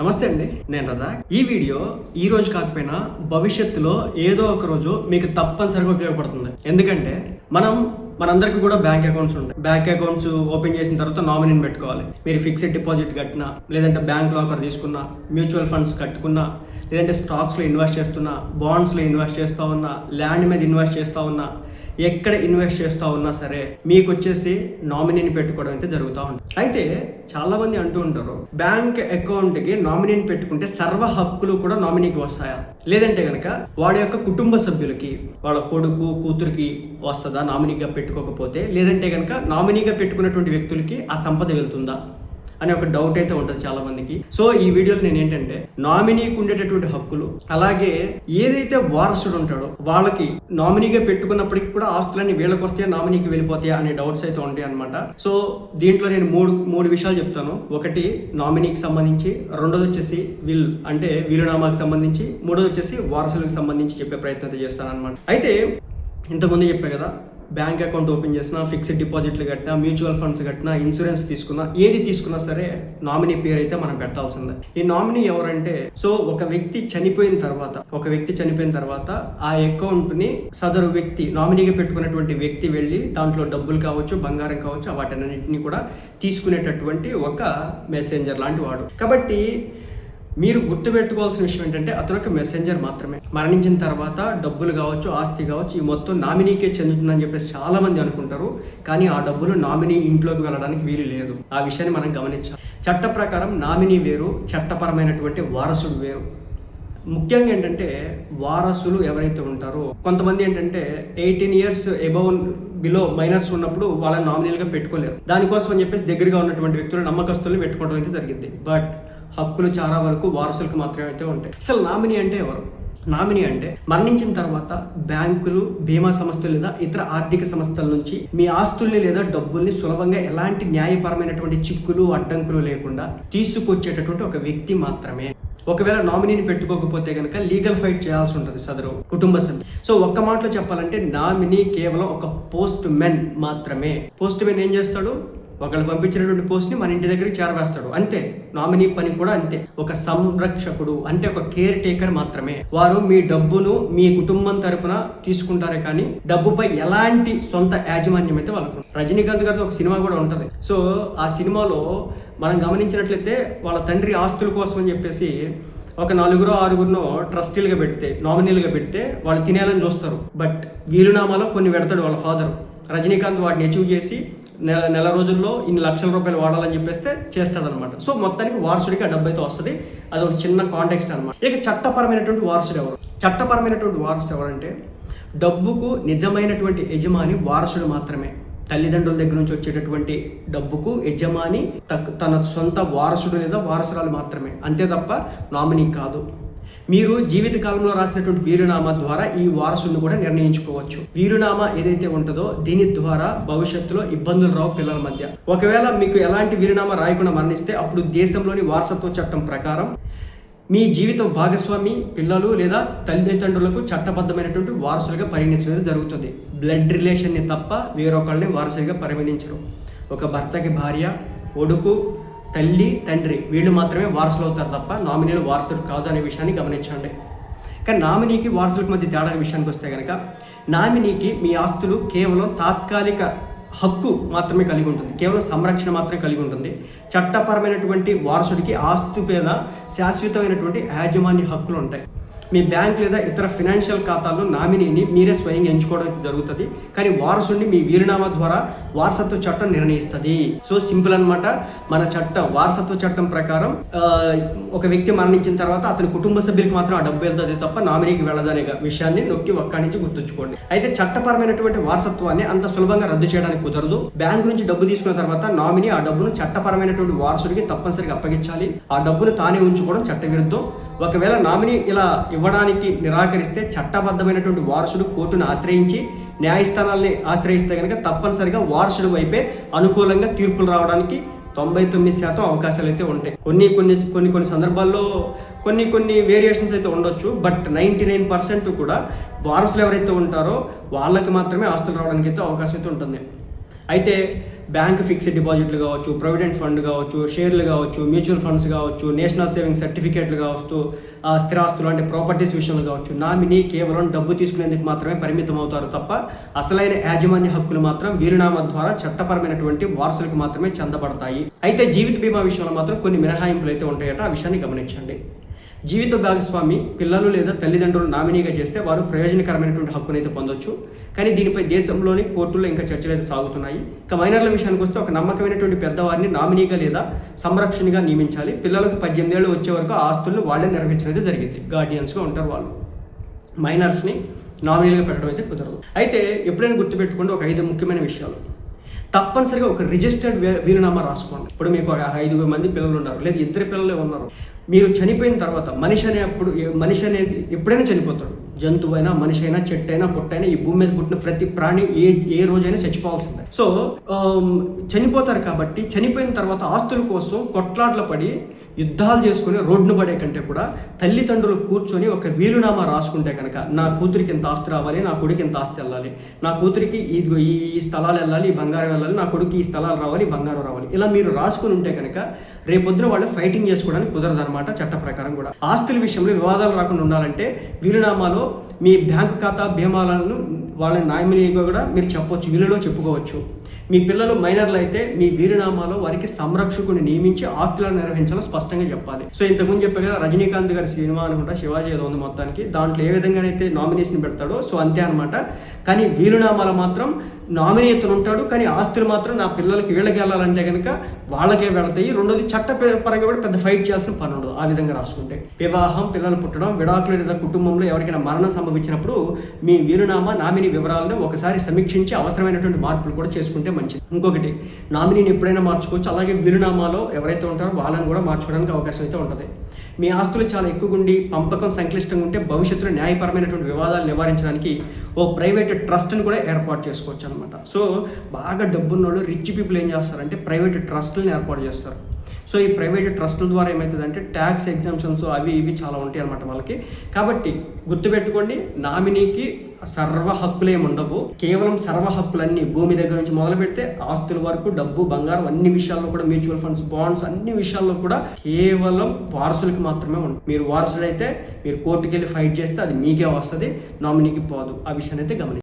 నమస్తే అండి, నేను రజాక్. ఈ వీడియో ఈ రోజు కాకపోయినా భవిష్యత్తులో ఏదో ఒక రోజు మీకు తప్పనిసరిగా ఉపయోగపడుతుంది. ఎందుకంటే మనందరికీ కూడా బ్యాంక్ అకౌంట్స్ ఉంటాయి. బ్యాంక్ అకౌంట్స్ ఓపెన్ చేసిన తర్వాత నామినీని పెట్టుకోవాలి. మీరు ఫిక్స్డ్ డిపాజిట్ కట్టినా, లేదంటే బ్యాంక్ లాకర్ తీసుకున్నా, మ్యూచువల్ ఫండ్స్ కట్టుకున్నా, లేదంటే స్టాక్స్లో ఇన్వెస్ట్ చేస్తున్నా, బాండ్స్లో ఇన్వెస్ట్ చేస్తూ ఉన్నా, ల్యాండ్ మీద ఇన్వెస్ట్ చేస్తూ ఉన్నా, ఎక్కడ ఇన్వెస్ట్ చేస్తూ ఉన్నా సరే మీకు వచ్చేసి నామినీని పెట్టుకోవడం అయితే జరుగుతూ ఉంటుంది. అయితే చాలామంది అంటూ ఉంటారు, బ్యాంక్ అకౌంట్కి నామినీని పెట్టుకుంటే సర్వ హక్కులు కూడా నామినీకి వస్తాయా, లేదంటే కనుక వాళ్ళ యొక్క కుటుంబ సభ్యులకి, వాళ్ళ కొడుకు కూతురికి వస్తుందా నామినీగా పెట్టుకోకపోతే, లేదంటే కనుక నామినీగా పెట్టుకున్నటువంటి వ్యక్తులకి ఆ సంపద వెళ్తుందా అనే ఒక డౌట్ అయితే ఉంటుంది చాలా మందికి. సో ఈ వీడియోలో నేను ఏంటంటే నామినీకి ఉండేటటువంటి హక్కులు, అలాగే ఏదైతే వారసుడు ఉంటాడో వాళ్ళకి నామినీగా పెట్టుకున్నప్పటికీ కూడా ఆస్తులన్నీ వీళ్ళకి వస్తాయా నామినీకి వెళ్ళిపోతాయా అనే డౌట్స్ అయితే ఉంటాయి అనమాట. సో దీంట్లో నేను మూడు విషయాలు చెప్తాను. ఒకటి నామినీకి సంబంధించి, రెండోది వచ్చేసి అంటే వీలునామాకి సంబంధించి, మూడోది వచ్చేసి వారసులకు సంబంధించి చెప్పే ప్రయత్నం అయితే చేస్తాను అనమాట. అయితే ఇంతకుముందు చెప్పా కదా, బ్యాంక్ అకౌంట్ ఓపెన్ చేసినా, ఫిక్స్డ్ డిపాజిట్లు కట్టినా, మ్యూచువల్ ఫండ్స్ కట్టినా, ఇన్సూరెన్స్ తీసుకున్నా, ఏది తీసుకున్నా సరే నామినీ పేరు అయితే మనం పెట్టాల్సిందే. ఈ నామినీ ఎవరంటే, సో ఒక వ్యక్తి చనిపోయిన తర్వాత ఆ అకౌంట్ని సదరు వ్యక్తి నామినీగా పెట్టుకున్నటువంటి వ్యక్తి వెళ్ళి దాంట్లో డబ్బులు కావచ్చు, బంగారం కావచ్చు, వాటన్నింటినీ కూడా తీసుకునేటటువంటి ఒక మెసెంజర్ లాంటి వాడు. కాబట్టి మీరు గుర్తుపెట్టుకోవాల్సిన విషయం ఏంటంటే అతను ఒక మెసెంజర్ మాత్రమే. మరణించిన తర్వాత డబ్బులు కావచ్చు, ఆస్తి కావచ్చు, ఈ మొత్తం నామినీకే చెందుతుందని చెప్పేసి చాలా మంది అనుకుంటారు. కానీ ఆ డబ్బులు నామినీ ఇంట్లోకి వెళ్ళడానికి వీలు లేదు. ఆ విషయాన్ని మనం గమనించాలి. చట్ట ప్రకారం నామినీ వేరు, చట్టపరమైనటువంటి వారసుడు వేరు. ముఖ్యంగా ఏంటంటే వారసులు ఎవరైతే ఉంటారో, కొంతమంది ఏంటంటే 18 years అబౌవ్ బిలో మైనర్స్ ఉన్నప్పుడు వాళ్ళని నామినీలుగా పెట్టుకోలేరు. దానికోసం అని చెప్పేసి దగ్గరగా ఉన్నటువంటి వ్యక్తులు, నమ్మకస్తుల్ని పెట్టుకోవడం అయితే జరిగింది. బట్ హక్కులు చాలా వరకు వారసులకు మాత్రమే అయితే ఉంటాయి. అసలు నామినీ అంటే ఎవరు? నామినీ అంటే మరణించిన తర్వాత బ్యాంకులు, బీమా సంస్థలు లేదా ఇతర ఆర్థిక సంస్థల నుంచి మీ ఆస్తుల్ని లేదా డబ్బుల్ని సులభంగా ఎలాంటి న్యాయపరమైనటువంటి చిక్కులు, అడ్డంకులు లేకుండా తీసుకొచ్చేటటువంటి ఒక వ్యక్తి మాత్రమే. ఒకవేళ నామినీని పెట్టుకోకపోతే కనుక లీగల్ ఫైట్ చేయాల్సి ఉంటుంది సదరు కుటుంబ సభ్యులు. సో ఒక్క మాటలో చెప్పాలంటే నామినీ కేవలం ఒక పోస్ట్ మెన్ మాత్రమే. పోస్ట్ మెన్ ఏం చేస్తాడు? ఒకళ్ళు పంపించినటువంటి పోస్ట్ని మన ఇంటి దగ్గరికి చేరవేస్తాడు, అంతే. నామినీ పని కూడా అంతే. ఒక సంరక్షకుడు అంటే ఒక కేర్ టేకర్ మాత్రమే. వారు మీ డబ్బును మీ కుటుంబం తరపున తీసుకుంటారే కానీ డబ్బుపై ఎలాంటి సొంత యాజమాన్యం అయితే వాళ్ళకు. రజనీకాంత్ గారితో ఒక సినిమా కూడా ఉంటుంది. సో ఆ సినిమాలో మనం గమనించినట్లయితే వాళ్ళ తండ్రి ఆస్తుల కోసం అని చెప్పేసి ఒక 4-6 ట్రస్టీలుగా పెడితే, నామినీలుగా పెడితే వాళ్ళు తినేయాలని చూస్తారు. బట్ వీలునామాలో కొన్ని పెడతాడు వాళ్ళ ఫాదర్. రజనీకాంత్ వాటిని అచీవ్ చేసి నెల రోజుల్లో ఇన్ని లక్షల రూపాయలు వాడాలని చెప్పేస్తే చేస్తాడనమాట. సో మొత్తానికి వారసుడికి ఆ డబ్బు అయితే వస్తుంది. అది ఒక చిన్న కాంటెక్స్ట్ అనమాట. ఇక చట్టపరమైనటువంటి వారసుడు ఎవరు? చట్టపరమైనటువంటి వారసుడు ఎవరంటే డబ్బుకు నిజమైనటువంటి యజమాని వారసుడు మాత్రమే. తల్లిదండ్రుల దగ్గర నుంచి వచ్చేటటువంటి డబ్బుకు యజమాని తన సొంత వారసుడు లేదా వారసురాలు మాత్రమే, అంతే తప్ప నామినీ కాదు. మీరు జీవితకాలంలో రాసినటువంటి వీరునామా ద్వారా ఈ వారసుని కూడా నిర్ణయించుకోవచ్చు. వీరునామా ఏదైతే ఉంటుందో దీని ద్వారా భవిష్యత్తులో ఇబ్బందులు రావు పిల్లల మధ్య. ఒకవేళ మీకు ఎలాంటి వీరునామా రాయకుండా మరణిస్తే అప్పుడు దేశంలోని వారసత్వ చట్టం ప్రకారం మీ జీవితం భాగస్వామి పిల్లలు లేదా తల్లిదండ్రులకు చట్టబద్ధమైనటువంటి వారసులుగా పరిగణించడం జరుగుతుంది. బ్లడ్ రిలేషన్ని తప్ప వేరొకళ్ళని వారసులుగా పరిగణించరు. ఒక భర్తకి భార్య, కొడుకు, తల్లి, తండ్రి వీళ్ళు మాత్రమే వారసులు అవుతారు తప్ప నామినీలు వారసులు కాదు అనే విషయాన్ని గమనించండి. కానీ నామినీకి వారసులకు మధ్య తేడా విషయానికి వస్తే కనుక నామినీకి మీ ఆస్తులు కేవలం తాత్కాలిక హక్కు మాత్రమే కలిగి ఉంటుంది, కేవలం సంరక్షణ మాత్రమే కలిగి ఉంటుంది. చట్టపరమైనటువంటి వారసుడికి ఆస్తి మీద శాశ్వతమైనటువంటి యాజమాన్య హక్కులు ఉంటాయి. మీ బ్యాంక్ లేదా ఇతర ఫినాన్షియల్ ఖాతాల్లో నామినీని మీరే స్వయంగా ఎంచుకోవడం అయితే జరుగుతుంది. కానీ వారసుడిని మీ వీరునామా ద్వారా వారసత్వ చట్టం నిర్ణయిస్తుంది. సో సింపుల్ అనమాట. మన చట్టం, వారసత్వ చట్టం ప్రకారం ఒక వ్యక్తి మరణించిన తర్వాత అతని కుటుంబ సభ్యులకి మాత్రం ఆ డబ్బు వెళ్తుంది తప్ప నామినీకి వెళ్ళదనే విషయాన్ని నొక్కి ఒక్కడి నుంచి గుర్తుంచుకోండి. అయితే చట్టపరమైనటువంటి వారసత్వాన్ని అంత సులభంగా రద్దు చేయడానికి కుదరదు. బ్యాంకు నుంచి డబ్బు తీసుకున్న తర్వాత నామినీ ఆ డబ్బును చట్టపరమైనటువంటి వారసుడికి తప్పనిసరిగా అప్పగించాలి. ఆ డబ్బును తానే ఉంచుకోవడం చట్టవిరుద్ధం. ఒకవేళ నామినీ ఇలా ఇవ్వడానికి నిరాకరిస్తే చట్టబద్ధమైనటువంటి వారసుడు కోర్టును ఆశ్రయించి న్యాయస్థానాల్ని ఆశ్రయిస్తే కనుక తప్పనిసరిగా వారసుడు వైపే అనుకూలంగా తీర్పులు రావడానికి 99% అవకాశాలు అయితే ఉంటాయి. కొన్ని సందర్భాల్లో కొన్ని వేరియేషన్స్ అయితే ఉండొచ్చు. బట్ 99% కూడా వారసులు ఎవరైతే ఉంటారో వాళ్ళకి మాత్రమే ఆస్తులు రావడానికి అయితే అవకాశం అయితే ఉంటుంది. అయితే బ్యాంక్ ఫిక్స్డ్ డిపాజిట్లు కావచ్చు, ప్రొవిడెంట్ ఫండ్ కావచ్చు, షేర్లు కావచ్చు, మ్యూచువల్ ఫండ్స్ కావచ్చు, నేషనల్ సేవింగ్ సర్టిఫికేట్లు కావచ్చు, స్థిరాస్తులు అంటే ప్రాపర్టీస్ విషయంలో కావచ్చు, నామినీ కేవలం డబ్బు తీసుకునేందుకు మాత్రమే పరిమితం అవుతారు తప్ప అసలైన యాజమాన్య హక్కులు మాత్రం వీలునామా ద్వారా చట్టపరమైనటువంటి వారసులకు మాత్రమే చెందబడతాయి. అయితే జీవిత బీమా విషయంలో మాత్రం కొన్ని మినహాయింపులు అయితే ఉంటాయట, ఆ విషయాన్ని గమనించండి. జీవిత భాగస్వామి పిల్లలు లేదా తల్లిదండ్రులు నామినీగా చేస్తే వారు ప్రయోజనకరమైనటువంటి హక్కును అయితే పొందొచ్చు. కానీ దీనిపై దేశంలోని కోర్టుల్లో ఇంకా చర్చలు అయితే సాగుతున్నాయి. ఇక మైనర్ల విషయానికి వస్తే ఒక నమ్మకమైనటువంటి పెద్దవారిని నామినీగా లేదా సంరక్షణగా నియమించాలి. పిల్లలకు 18 ఏళ్ళు వచ్చే వరకు ఆ ఆస్తులను వాళ్ళే నిర్వహించడం అయితే జరిగింది. గార్డియన్స్గా ఉంటారు వాళ్ళు. మైనర్స్ని నామినీలుగా పెట్టడం అయితే కుదరదు. అయితే ఎప్పుడైనా గుర్తుపెట్టుకోండి ఒక 5 ముఖ్యమైన విషయాలు. తప్పనిసరిగా ఒక రిజిస్టర్డ్ వీలునామా రాసుకోండి. ఇప్పుడు మీకు ఒక 5 మంది పిల్లలు ఉన్నారు, లేదా 2 పిల్లలే ఉన్నారు. మీరు చనిపోయిన తర్వాత మనిషి అనేది ఎప్పుడైనా చనిపోతాడు. జంతువు అయినా, మనిషి అయినా, చెట్టు అయినా, పుట్టైనా, ఈ భూమి మీద పుట్టిన ప్రతి ప్రాణి ఏ రోజైనా చచ్చిపోవాల్సిందే. సో చనిపోతారు కాబట్టి చనిపోయిన తర్వాత ఆస్తుల కోసం కొట్లాట్ల పడి యుద్ధాలు చేసుకుని రోడ్డును పడే కంటే కూడా తల్లిదండ్రులు కూర్చొని ఒక వీలునామా రాసుకుంటే కనుక నా కూతురికి ఇంత ఆస్తి రావాలి, నా కొడుకు ఇంత ఆస్తి వెళ్ళాలి, నా కూతురికి ఈ స్థలాలు వెళ్ళాలి, ఈ బంగారం వెళ్ళాలి, నా కొడుకు ఈ స్థలాలు రావాలి, ఈ బంగారం రావాలి, ఇలా మీరు రాసుకుని ఉంటే కనుక రేపొద్దున వాళ్ళు ఫైటింగ్ చేసుకోవడానికి కుదరదు అనమాట. చట్ట ప్రకారం కూడా ఆస్తుల విషయంలో వివాదాలు రాకుండా ఉండాలంటే వీలునామాలో మీ బ్యాంకు ఖాతా బీమాలను వాళ్ళ నామినీగా కూడా మీరు చెప్పవచ్చు, వీలులో చెప్పుకోవచ్చు. మీ పిల్లలు మైనర్లు అయితే మీ వీరునామాలో వారికి సంరక్షకుని నియమించి ఆస్తులను నిర్వహించాలో స్పష్టంగా చెప్పాలి. సో ఇంతకుముందు చెప్పే కదా రజనీకాంత్ గారి సినిమా అనుకుంటా, శివాజీ ఏదో ఉంది మొత్తానికి, దాంట్లో ఏ విధంగానైతే నామినేషన్ పెడతాడో సో అంతే అనమాట. కానీ వీలునామాలో మాత్రం నామినీ ఇతను ఉంటాడు, కానీ ఆస్తులు మాత్రం నా పిల్లలకి వీళ్ళకి వెళ్ళాలంటే కనుక వాళ్ళకే వెళతాయి. రెండోది చట్టపరంగా కూడా పెద్ద ఫైట్ చేయాల్సిన పని ఉండదు ఆ విధంగా రాసుకుంటే. వివాహం, పిల్లలు పుట్టడం, విడాకులు లేదా కుటుంబంలో ఎవరికైనా మరణం సంభవించినప్పుడు మీ వీలునామా నామినీ వివరాలను ఒకసారి సమీక్షించి అవసరమైనటువంటి మార్పులు కూడా చేసుకుంటే మంచిది. ఇంకొకటి, నామినీని ఎప్పుడైనా మార్చుకోవచ్చు. అలాగే వీలునామాలో ఎవరైతే ఉంటారో వాళ్ళని కూడా మార్చుకోవడానికి అవకాశం అయితే ఉంటుంది. మీ ఆస్తులు చాలా ఎక్కువగా ఉండి పంపకం సంక్లిష్టంగా ఉంటే భవిష్యత్తులో న్యాయపరమైనటువంటి వివాదాలు నివారించడానికి ఓ ప్రైవేట్ ట్రస్ట్ని కూడా ఏర్పాటు చేసుకోవచ్చు అనమాట. సో బాగా డబ్బున్న వాళ్ళు, రిచ్ పీపుల్ ఏం చేస్తారంటే ప్రైవేట్ ట్రస్ట్ని ఏర్పాటు చేస్తారు. సో ఈ ప్రైవేట్ ట్రస్టుల ద్వారా ఏమవుతుందంటే ట్యాక్స్ ఎగ్జామ్షన్స్ అవి ఇవి చాలా ఉంటాయి అనమాట వాళ్ళకి. కాబట్టి గుర్తుపెట్టుకోండి, నామినీకి సర్వ హక్కులు ఏమి ఉండవు. కేవలం సర్వ హక్కులన్నీ భూమి దగ్గర నుంచి మొదలు పెడితే ఆస్తుల వరకు, డబ్బు, బంగారం, అన్ని విషయాల్లో కూడా, మ్యూచువల్ ఫండ్స్, బాండ్స్, అన్ని విషయాల్లో కూడా కేవలం వారసులకి మాత్రమే ఉంటుంది. మీరు వారసుడైతే మీరు కోర్టుకి వెళ్ళి ఫైట్ చేస్తే అది మీకే వస్తుంది, నామినీకి పోదు. ఆ విషయాన్ని అయితే గమనించండి.